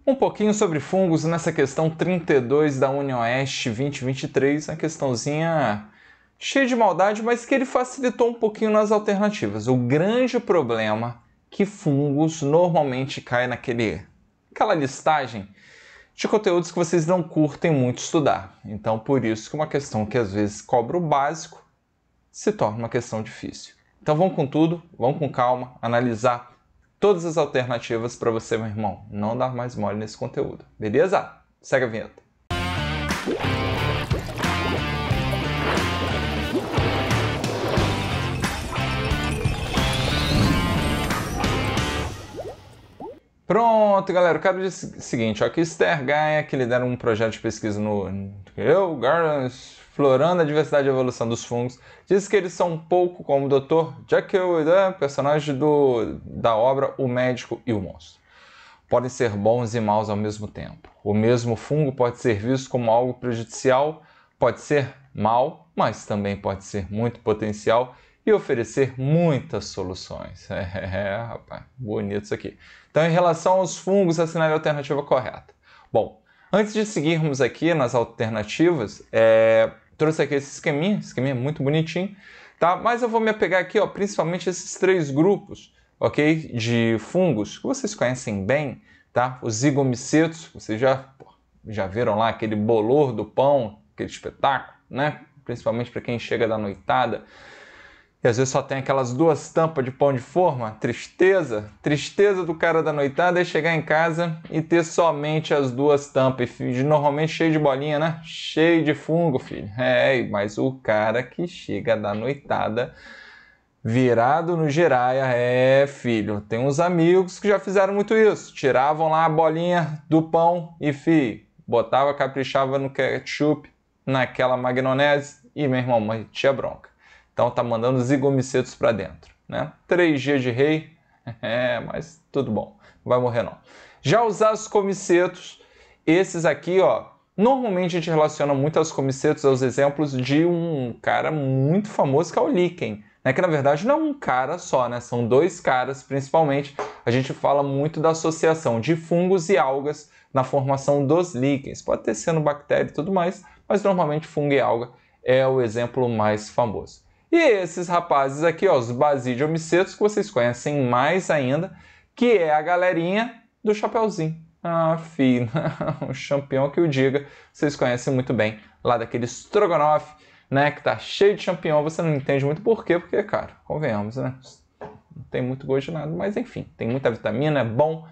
Um pouquinho sobre fungos nessa questão 32 da UniOeste 2023, uma questãozinha cheia de maldade, mas que ele facilitou um pouquinho nas alternativas. O grande problema é que fungos normalmente cai naquela listagem de conteúdos que vocês não curtem muito estudar. Então, por isso que uma questão que às vezes cobra o básico se torna uma questão difícil. Então vamos com tudo, vamos com calma, analisar todas as alternativas para você, meu irmão, não dar mais mole nesse conteúdo, beleza? Segue a vinheta. Pronto, galera, o cara disse o seguinte, ó, que Esther Gaia, que lidera um projeto de pesquisa no Gardens, explorando a diversidade e evolução dos fungos, diz que eles são um pouco como o Dr. Jekyll, personagem da obra O Médico e o Monstro. Podem ser bons e maus ao mesmo tempo. O mesmo fungo pode ser visto como algo prejudicial, pode ser mal, mas também pode ser muito potencial e oferecer muitas soluções. Rapaz, bonito isso aqui. Então, em relação aos fungos, assinale a alternativa correta. Bom, antes de seguirmos aqui nas alternativas, trouxe aqui esse esqueminha muito bonitinho, tá? Mas eu vou me apegar aqui, ó, principalmente esses três grupos, ok? De fungos que vocês conhecem bem, tá? Os zigomicetos, vocês já viram lá aquele bolor do pão, aquele espetáculo, né? Principalmente para quem chega da noitada. E às vezes só tem aquelas duas tampas de pão de forma, tristeza do cara da noitada é chegar em casa e ter somente as duas tampas, normalmente cheio de bolinha, né? Cheio de fungo, filho. Mas o cara que chega da noitada virado no giraia, filho, tem uns amigos que já fizeram muito isso, tiravam lá a bolinha do pão e, filho, botava, caprichava no ketchup, naquela magnonese e, meu irmão, tinha bronca. Então tá mandando zigomicetos para dentro, né? 3 dias de rei, mas tudo bom, não vai morrer não. Já os ascomicetos, esses aqui, ó, normalmente a gente relaciona muito ascomicetos aos exemplos de um cara muito famoso que é o líquen, né? Que na verdade não é um cara só, né? São 2 caras, principalmente. A gente fala muito da associação de fungos e algas na formação dos líquens. Pode ter cianobactéria e tudo mais, mas normalmente fungo e alga é o exemplo mais famoso. E esses rapazes aqui, ó, os basidiomicetos, que vocês conhecem mais ainda, que é a galerinha do chapeuzinho. Ah, filho, o champignon que o diga, vocês conhecem muito bem, lá daquele estrogonofe, né, que tá cheio de champignon, você não entende muito por quê, porque, cara, convenhamos, né, não tem muito gosto de nada, mas enfim, tem muita vitamina, é bom,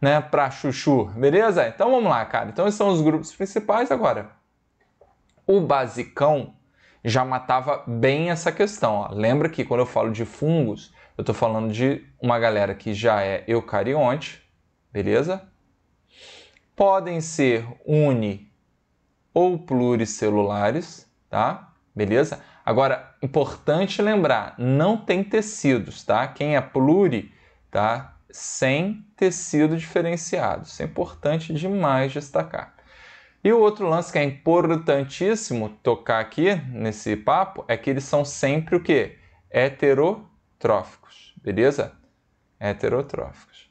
né, pra chuchu, beleza? Então vamos lá, cara, então esses são os grupos principais. Agora, o basicão já matava bem essa questão, ó. Lembra que quando eu falo de fungos, eu estou falando de uma galera que já é eucarionte, beleza? Podem ser uni ou pluricelulares, tá? Beleza? Agora, importante lembrar, não tem tecidos, tá? Quem é pluri, tá? Sem tecido diferenciado. Isso é importante demais destacar. E o outro lance que é importantíssimo tocar aqui nesse papo é que eles são sempre o quê? Heterotróficos, beleza? Heterotróficos.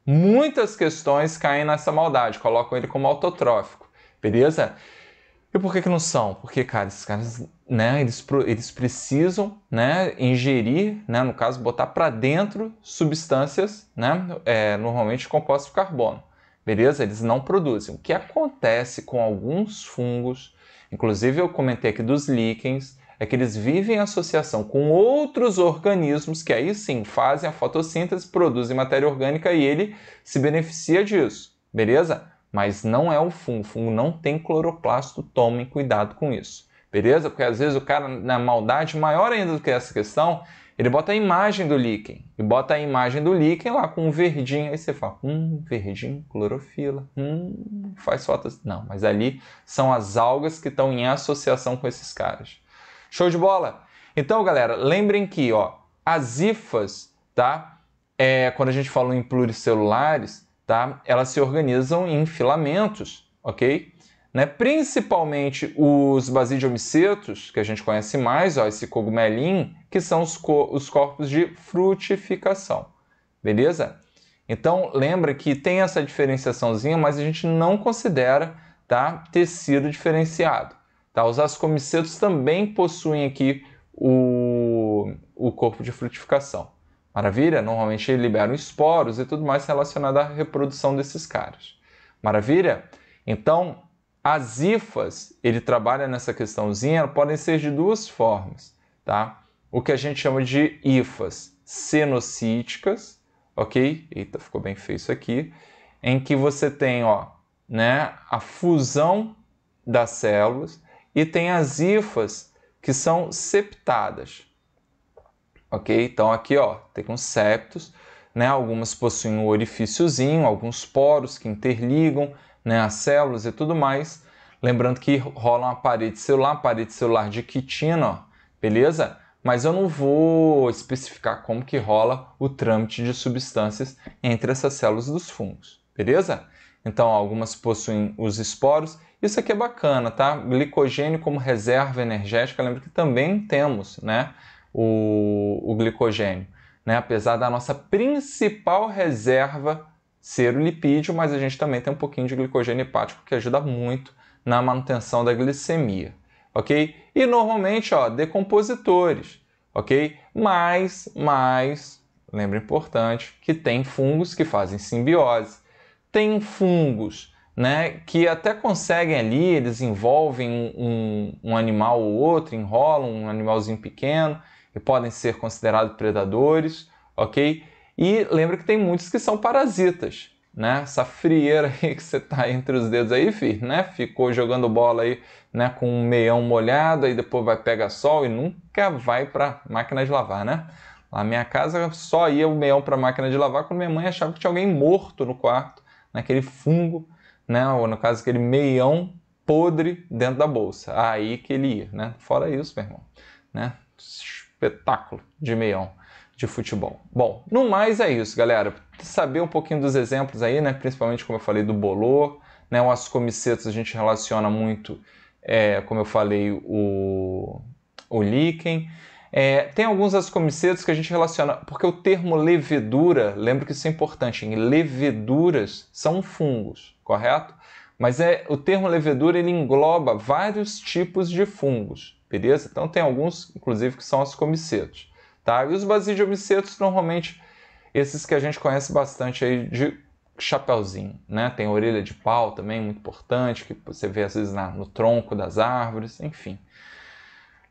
Muitas questões caem nessa maldade, colocam ele como autotrófico, beleza? E por que não são? Porque, cara, esses caras, né, eles precisam, né, ingerir, né, no caso, botar para dentro substâncias, né, normalmente compostos de carbono. Beleza? Eles não produzem. O que acontece com alguns fungos, inclusive eu comentei aqui dos líquens, é que eles vivem em associação com outros organismos que aí sim fazem a fotossíntese, produzem matéria orgânica e ele se beneficia disso. Beleza? Mas não é o fungo. O fungo não tem cloroplasto, tomem cuidado com isso. Beleza? Porque às vezes o cara, na maldade, maior ainda do que essa questão, ele bota a imagem do líquen, e bota a imagem do líquen lá com um verdinho, aí você fala, verdinho, clorofila, faz fotos. Não, mas ali são as algas que estão em associação com esses caras. Show de bola? Então, galera, lembrem que, ó, as hifas, tá? Quando a gente fala em pluricelulares, tá? Elas se organizam em filamentos, ok? Né? Principalmente os basidiomicetos, que a gente conhece mais, ó, esse cogumelinho, que são os corpos de frutificação, beleza? Então, lembra que tem essa diferenciaçãozinha, mas a gente não considera, tá, tecido diferenciado. Tá? Os ascomicetos também possuem aqui o corpo de frutificação. Maravilha? Normalmente liberam esporos e tudo mais relacionado à reprodução desses caras. Maravilha? Então, as hifas, ele trabalha nessa questãozinha, podem ser de duas formas, tá? O que a gente chama de hifas cenocíticas, ok? Eita, ficou bem feio isso aqui. Em que você tem, ó, né, a fusão das células e tem as hifas que são septadas, ok? Então aqui, ó, tem uns septos, né? Algumas possuem um orifíciozinho, alguns poros que interligam, né, as células e tudo mais. Lembrando que rola uma parede celular de quitina, ó, beleza? Mas eu não vou especificar como que rola o trâmite de substâncias entre essas células dos fungos, beleza? Então, algumas possuem os esporos. Isso aqui é bacana, tá? Glicogênio como reserva energética, lembra que também temos, né, o glicogênio, né? Apesar da nossa principal reserva ser o lipídio, mas a gente também tem um pouquinho de glicogênio hepático que ajuda muito na manutenção da glicemia, ok? E normalmente, ó, decompositores, ok? Mas, lembra importante que tem fungos que fazem simbiose, tem fungos, né, que até conseguem ali, eles envolvem um animal ou outro, enrolam um animalzinho pequeno e podem ser considerados predadores, ok? E lembra que tem muitos que são parasitas, né? Essa frieira aí que você tá entre os dedos aí, filho, né? Ficou jogando bola aí, né, com um meião molhado, aí depois vai pegar sol e nunca vai para máquina de lavar, né? Lá na minha casa só ia o meião para máquina de lavar quando minha mãe achava que tinha alguém morto no quarto, naquele fungo, né? Ou no caso aquele meião podre dentro da bolsa. Aí que ele ia, né? Fora isso, meu irmão, né? Espetáculo de meião de futebol. Bom, no mais é isso, galera. Saber um pouquinho dos exemplos aí, né? Principalmente como eu falei do bolor, né? O ascomicetos a gente relaciona muito, como eu falei, o líquen. Tem alguns ascomicetos que a gente relaciona, porque o termo levedura, lembra que isso é importante, hein? Leveduras são fungos, correto? Mas o termo levedura ele engloba vários tipos de fungos, beleza? Então tem alguns, inclusive, que são ascomicetos, tá? E os basidiomicetos, normalmente, esses que a gente conhece bastante aí de chapeuzinho, né? Tem orelha de pau também, muito importante, que você vê às vezes no tronco das árvores, enfim.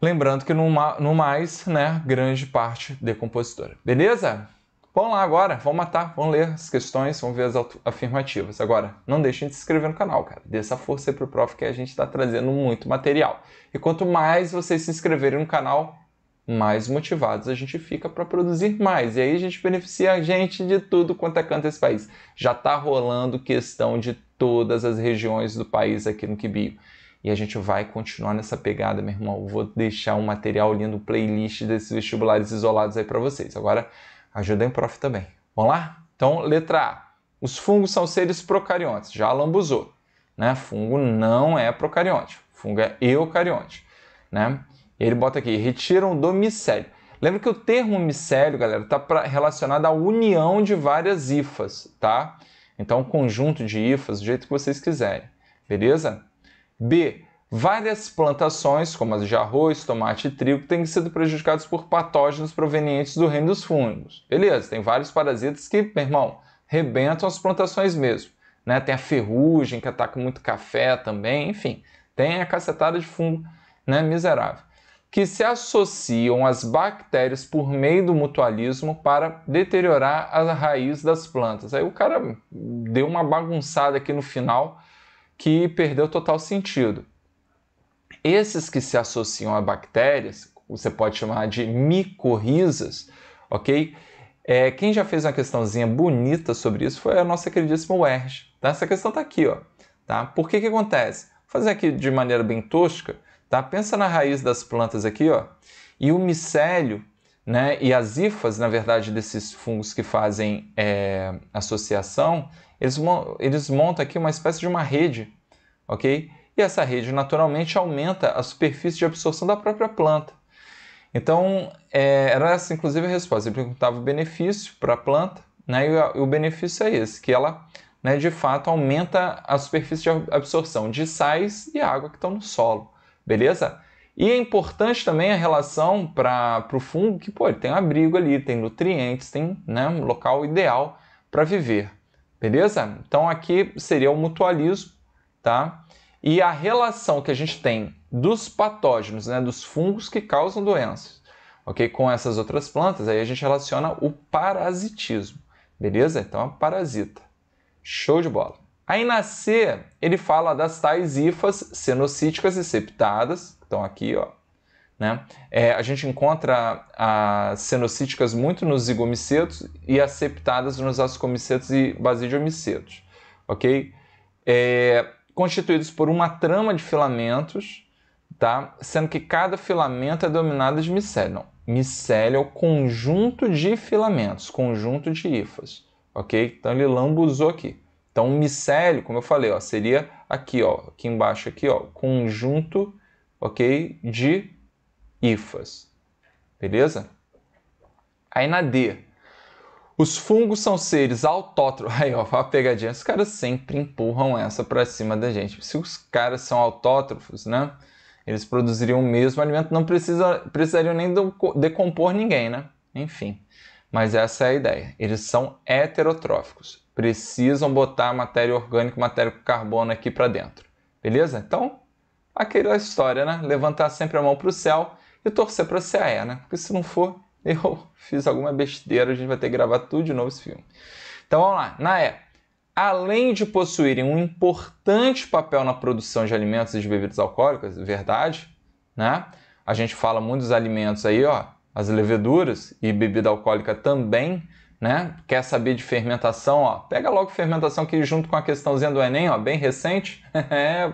Lembrando que no mais, né, grande parte decompositora. Beleza? Vamos lá agora, vamos matar, vamos ler as questões, vamos ver as afirmativas. Agora, não deixem de se inscrever no canal, cara. Dê essa força aí pro prof que a gente está trazendo muito material. E quanto mais vocês se inscreverem no canal, mais motivados a gente fica para produzir mais. E aí a gente beneficia a gente de tudo quanto é canto desse país. Já está rolando questão de todas as regiões do país aqui no Quibio. E a gente vai continuar nessa pegada, meu irmão. Eu vou deixar um material lindo, playlist desses vestibulares isolados aí para vocês. Agora, ajudem o prof também. Vamos lá? Então, letra A. Os fungos são seres procariontes. Já lambuzou, né? Fungo não é procarionte. Fungo é eucarionte, né? E ele bota aqui, retiram do micélio. Lembra que o termo micélio, galera, está relacionado à união de várias hifas, tá? Então, um conjunto de hifas, do jeito que vocês quiserem. Beleza? B. Várias plantações, como as de arroz, tomate e trigo, têm sido prejudicadas por patógenos provenientes do reino dos fungos. Beleza, tem vários parasitas que, meu irmão, rebentam as plantações mesmo, né? Tem a ferrugem, que ataca muito café também, enfim. Tem a cacetada de fungo, né, miserável, que se associam às bactérias por meio do mutualismo para deteriorar a raiz das plantas. Aí o cara deu uma bagunçada aqui no final que perdeu total sentido. Esses que se associam a bactérias, você pode chamar de micorrizas, ok? Quem já fez uma questãozinha bonita sobre isso foi a nossa queridíssima UERJ. Tá? Essa questão está aqui, ó. Tá? Por que acontece? Vou fazer aqui de maneira bem tosca. Tá? Pensa na raiz das plantas aqui, ó. E o micélio, né, e as hifas, na verdade, desses fungos que fazem associação, eles montam aqui uma espécie de uma rede, ok? E essa rede, naturalmente, aumenta a superfície de absorção da própria planta. Então, era essa, inclusive, a resposta. Ele perguntava o benefício para a planta, né, e o benefício é esse, que ela, né, de fato aumenta a superfície de absorção de sais e água que estão no solo, beleza? E é importante também a relação para o fungo que, pô, ele tem abrigo ali, tem nutrientes, tem, né, um local ideal para viver, beleza? Então aqui seria o mutualismo, tá? E a relação que a gente tem dos patógenos, né, dos fungos que causam doenças, ok? Com essas outras plantas, aí a gente relaciona o parasitismo, beleza? Então é parasita. Show de bola. Aí na C, ele fala das tais hifas cenocíticas e septadas, que estão aqui, ó, né? A gente encontra as cenocíticas muito nos zigomicetos e as septadas nos ascomicetos e basidiomicetos, ok? Constituídos por uma trama de filamentos, tá? Sendo que cada filamento é dominado de micélio. Não, micélio é o conjunto de filamentos, conjunto de hifas, ok? Então ele lambuzou aqui. Então, o micélio, como eu falei, ó, seria aqui, ó, aqui embaixo, aqui, ó, conjunto, ok, de hifas, beleza? Aí na D, os fungos são seres autótrofos. Aí, ó, a pegadinha, os caras sempre empurram essa para cima da gente. Se os caras são autótrofos, né, eles produziriam o mesmo alimento, não precisariam nem decompor ninguém, né? Enfim, mas essa é a ideia. Eles são heterotróficos. Precisam botar matéria orgânica, matéria com carbono aqui para dentro. Beleza? Então, aquela história, né? Levantar sempre a mão para o céu e torcer para ser CAE, né? Porque se não for, eu fiz alguma besteira, a gente vai ter que gravar tudo de novo esse filme. Então, vamos lá. Na E. Além de possuírem um importante papel na produção de alimentos e de bebidas alcoólicas, verdade, né? A gente fala muito dos alimentos aí, ó, as leveduras e bebida alcoólica também, né? Quer saber de fermentação, ó? Pega logo fermentação aqui junto com a questãozinha do Enem, ó, bem recente.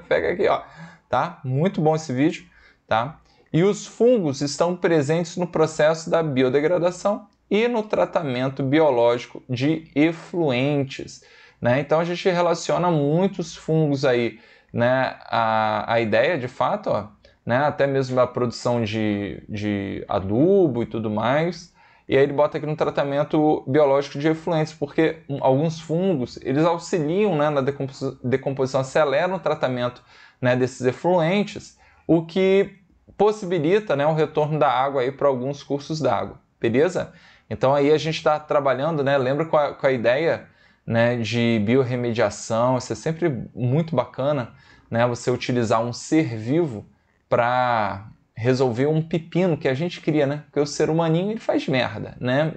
Pega aqui, ó, tá? Muito bom esse vídeo, tá? E os fungos estão presentes no processo da biodegradação e no tratamento biológico de efluentes, né? Então a gente relaciona muitos fungos aí, né? A ideia, de fato, ó, né? Até mesmo a produção de adubo e tudo mais. E aí ele bota aqui no tratamento biológico de efluentes, porque alguns fungos, eles auxiliam, né, na decomposição, aceleram o tratamento, né, desses efluentes, o que possibilita, né, o retorno da água para alguns cursos d'água, beleza? Então aí a gente está trabalhando, né, lembra com a ideia, né, de biorremediação, isso é sempre muito bacana, né, você utilizar um ser vivo para resolver um pepino que a gente cria, né? Porque o ser humaninho ele faz merda, né?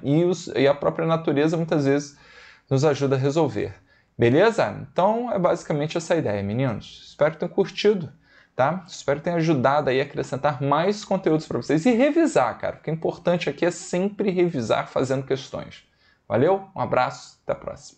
E a própria natureza muitas vezes nos ajuda a resolver. Beleza? Então é basicamente essa ideia, meninos. Espero que tenham curtido, tá? Espero que tenha ajudado aí a acrescentar mais conteúdos para vocês e revisar, cara. O que é importante aqui é sempre revisar fazendo questões. Valeu? Um abraço, até a próxima.